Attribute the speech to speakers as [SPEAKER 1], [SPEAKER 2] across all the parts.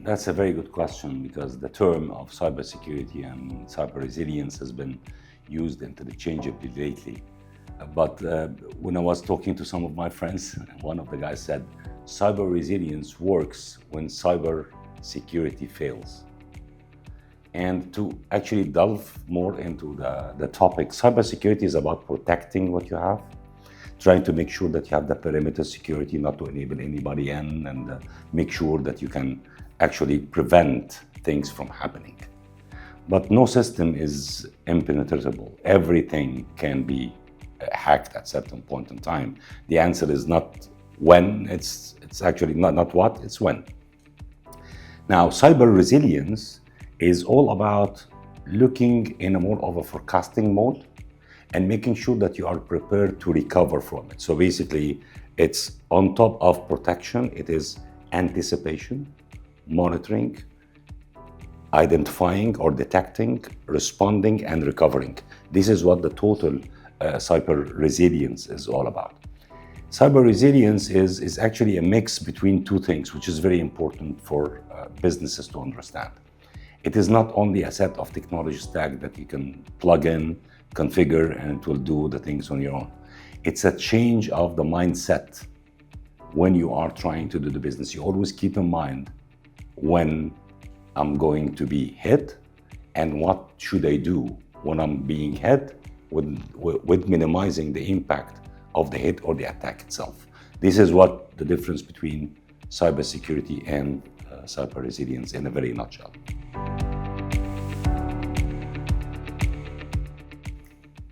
[SPEAKER 1] That's a very good question, because the term of cybersecurity and cyber resilience has been used interchangeably lately. But when I was talking to some of my friends, one of the guys said, cyber resilience works when cyber security fails. And to actually delve more into the topic, cybersecurity is about protecting what you have, trying to make sure that you have the perimeter security not to enable anybody in, and make sure that you can actually prevent things from happening. But no system is impenetrable. Everything can be hacked at certain point in time. The answer is not when, it's actually not what, it's when. Now, cyber resilience is all about looking in a more of a forecasting mode and making sure that you are prepared to recover from it. So basically, it's on top of protection, it is anticipation, monitoring, identifying or detecting, responding, and recovering. This is what the total cyber resilience is all about. Cyber resilience is actually a mix between two things, which is very important for businesses to understand. It is not only a set of technology stack that you can plug in, configure, and it will do the things on your own. It's a change of the mindset when you are trying to do the business. You always keep in mind when I'm going to be hit and what should I do when I'm being hit, with minimizing the impact of the hit or the attack itself. This is what the difference between cybersecurity and cyber resilience in a very nutshell.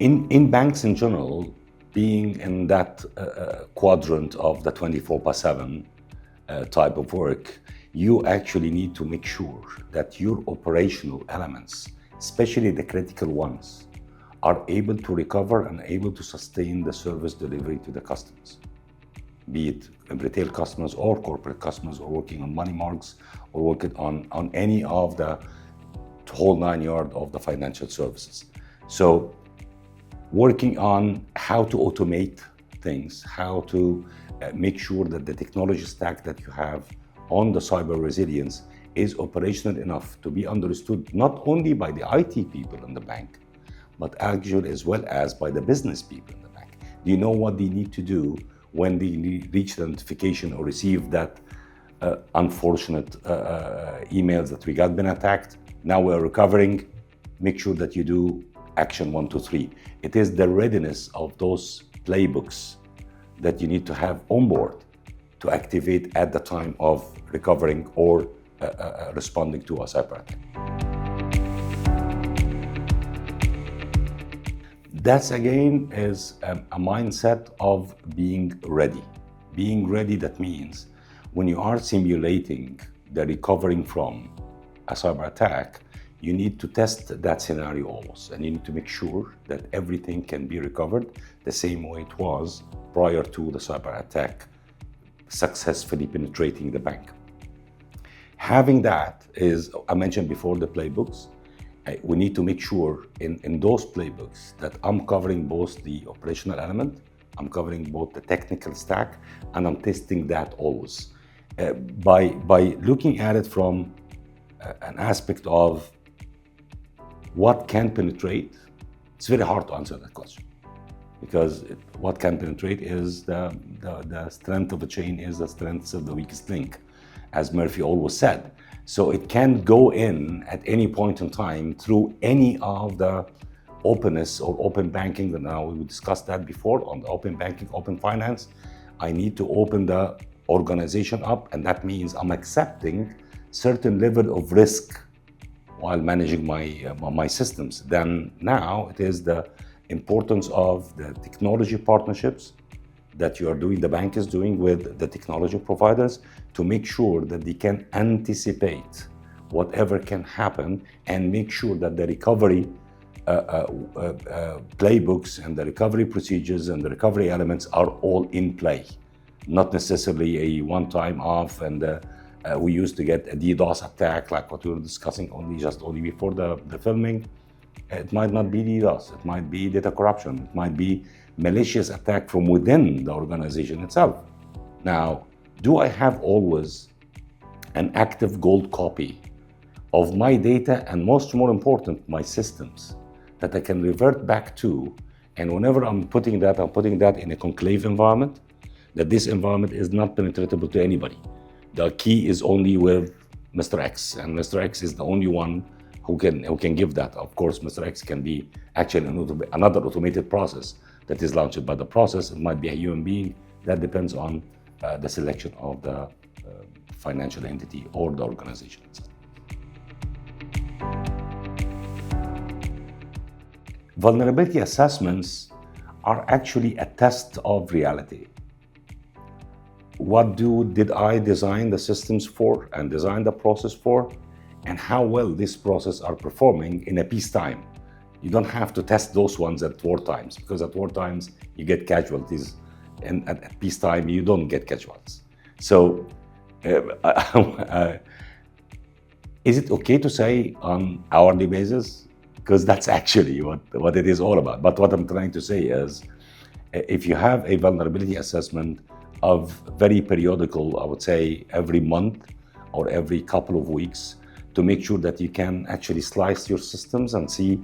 [SPEAKER 1] In banks in general, being in that quadrant of the 24/7 type of work, you actually need to make sure that your operational elements, especially the critical ones, are able to recover and able to sustain the service delivery to the customers, be it retail customers or corporate customers, or working on money marks, or working on any of the whole 9 yards of the financial services. So working on how to automate things, how to make sure that the technology stack that you have on the cyber resilience is operational enough to be understood not only by the IT people in the bank, but actually as well as by the business people in the bank. Do you know what they need to do when they reach the notification or receive that unfortunate emails that we got been attacked? Now we're recovering. Make sure that you do action 1, 2, 3. It is the readiness of those playbooks that you need to have on board to activate at the time of recovering or responding to a cyber attack. That again is a mindset of being ready. Being ready, that means when you are simulating the recovering from a cyber attack, you need to test that scenario always, and you need to make sure that everything can be recovered the same way it was prior to the cyber attack successfully penetrating the bank. Having that is, I mentioned before, the playbooks. We need to make sure in those playbooks that I'm covering both the operational element, I'm covering both the technical stack, and I'm testing that always. By looking at it from an aspect of what can penetrate, it's very hard to answer that question, because what can penetrate is the strength of a chain is the strength of the weakest link, as Murphy always said. So it can go in at any point in time through any of the openness or open banking. And now we discussed that before on the open banking, open finance. I need to open the organization up, and that means I'm accepting certain level of risk while managing my systems. Then now it is the importance of the technology partnerships that you are doing, the bank is doing with the technology providers, to make sure that they can anticipate whatever can happen and make sure that the recovery playbooks and the recovery procedures and the recovery elements are all in play. Not necessarily a one-time off, and we used to get a DDoS attack like what we were discussing only before the filming. It might not be DDoS, it might be data corruption, it might be malicious attack from within the organization itself. Now, do I have always an active gold copy of my data and more important, my systems that I can revert back to. And whenever I'm putting that in a conclave environment, that this environment is not penetratable to anybody. The key is only with Mr. X, and Mr. X is the only one who can give that. Of course, Mr. X can be actually another automated process that is launched by the process. It might be a human being. That depends on the selection of the financial entity or the organization itself. Vulnerability assessments are actually a test of reality. What did I design the systems for and design the process for, and how well these processes are performing in a peacetime. You don't have to test those ones at war times, because at war times you get casualties, and at peacetime you don't get casualties. So is it okay to say on hourly basis? Because that's actually what it is all about. But what I'm trying to say is, if you have a vulnerability assessment of very periodical, I would say every month or every couple of weeks, to make sure that you can actually slice your systems and see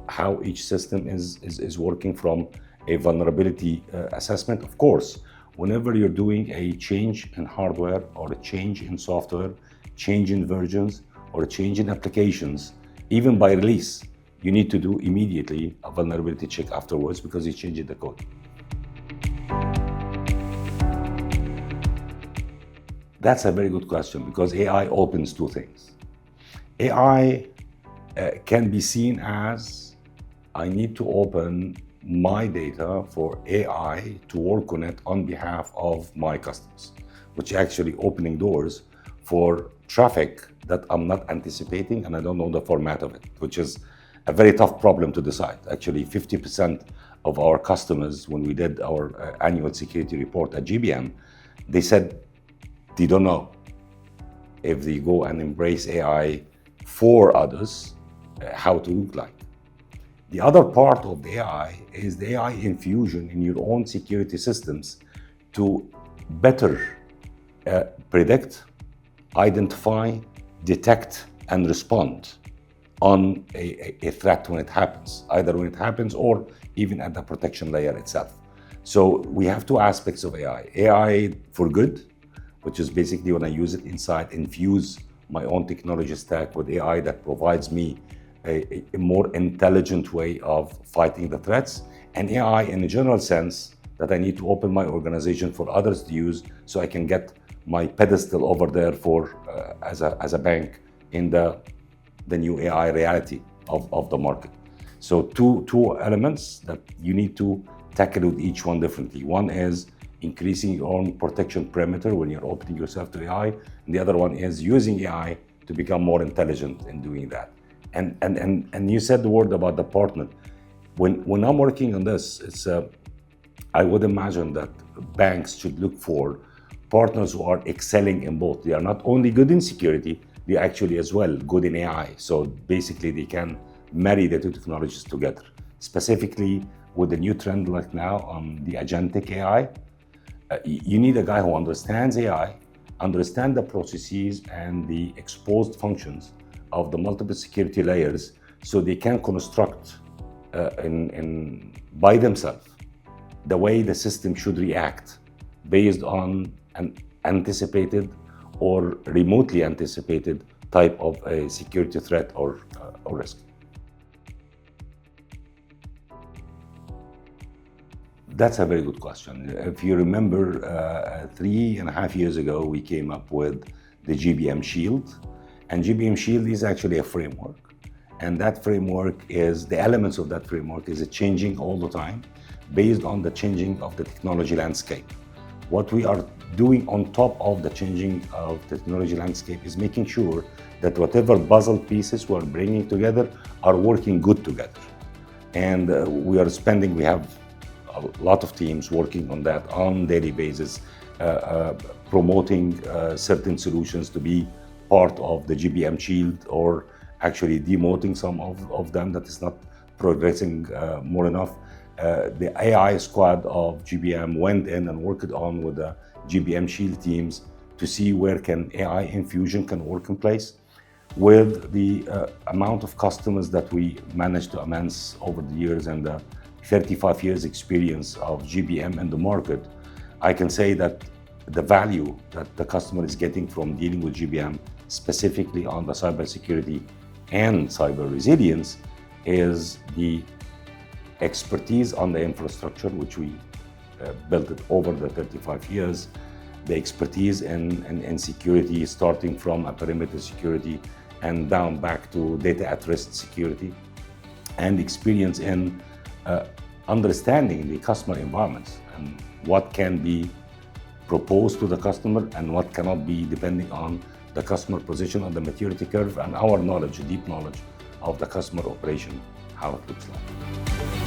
[SPEAKER 1] how each system is working from a vulnerability assessment. Of course, whenever you're doing a change in hardware or a change in software, change in versions or a change in applications, even by release, you need to do immediately a vulnerability check afterwards, because you changed the code. That's a very good question, because AI opens two things. AI can be seen as, I need to open my data for AI to work on it on behalf of my customers, which actually opening doors for traffic that I'm not anticipating and I don't know the format of it, which is a very tough problem to decide. Actually, 50% of our customers, when we did our annual security report at GBM, they said they don't know if they go and embrace AI for others, how to look like. The other part of the AI is the AI infusion in your own security systems to better predict, identify, detect, and respond on a threat when it happens, either when it happens or even at the protection layer itself. So we have two aspects of AI. AI for good, which is basically when I use it inside, infuse my own technology stack with AI that provides me a more intelligent way of fighting the threats, and AI in a general sense that I need to open my organization for others to use, so I can get my pedestal over there for as a bank in the new AI reality of the market. So two elements that you need to tackle with each one differently. One is increasing your own protection perimeter when you're opening yourself to AI, and the other one is using AI to become more intelligent in doing that. And you said the word about the partner. When I'm working on this, it's I would imagine that banks should look for partners who are excelling in both. They are not only good in security, they are actually as well good in AI. So basically they can marry the two technologies together. Specifically with the new trend like now on the agentic AI, you need a guy who understands AI, understands the processes and the exposed functions of the multiple security layers, so they can construct by themselves the way the system should react based on an anticipated or remotely anticipated type of a security threat or risk. That's a very good question. If you remember, 3.5 years ago, we came up with the GBM Shield. And GBM Shield is actually a framework. And that framework is, the elements of that framework is changing all the time based on the changing of the technology landscape. What we are doing on top of the changing of the technology landscape is making sure that whatever puzzle pieces we're bringing together are working good together. And we have a lot of teams working on that on a daily basis, promoting certain solutions to be part of the GBM Shield, or actually demoting some of them that is not progressing more enough. The AI squad of GBM went in and worked on with the GBM Shield teams to see where can AI infusion can work in place. With the amount of customers that we managed to amass over the years and the 35 years experience of GBM in the market, I can say that the value that the customer is getting from dealing with GBM, specifically on the cybersecurity and cyber resilience, is the expertise on the infrastructure, which we built it over the 35 years, the expertise in security, starting from a perimeter security and down back to data at rest security, and experience in understanding the customer environments and what can be proposed to the customer and what cannot be, depending on the customer position on the maturity curve and our knowledge, deep knowledge of the customer operation, how it looks like.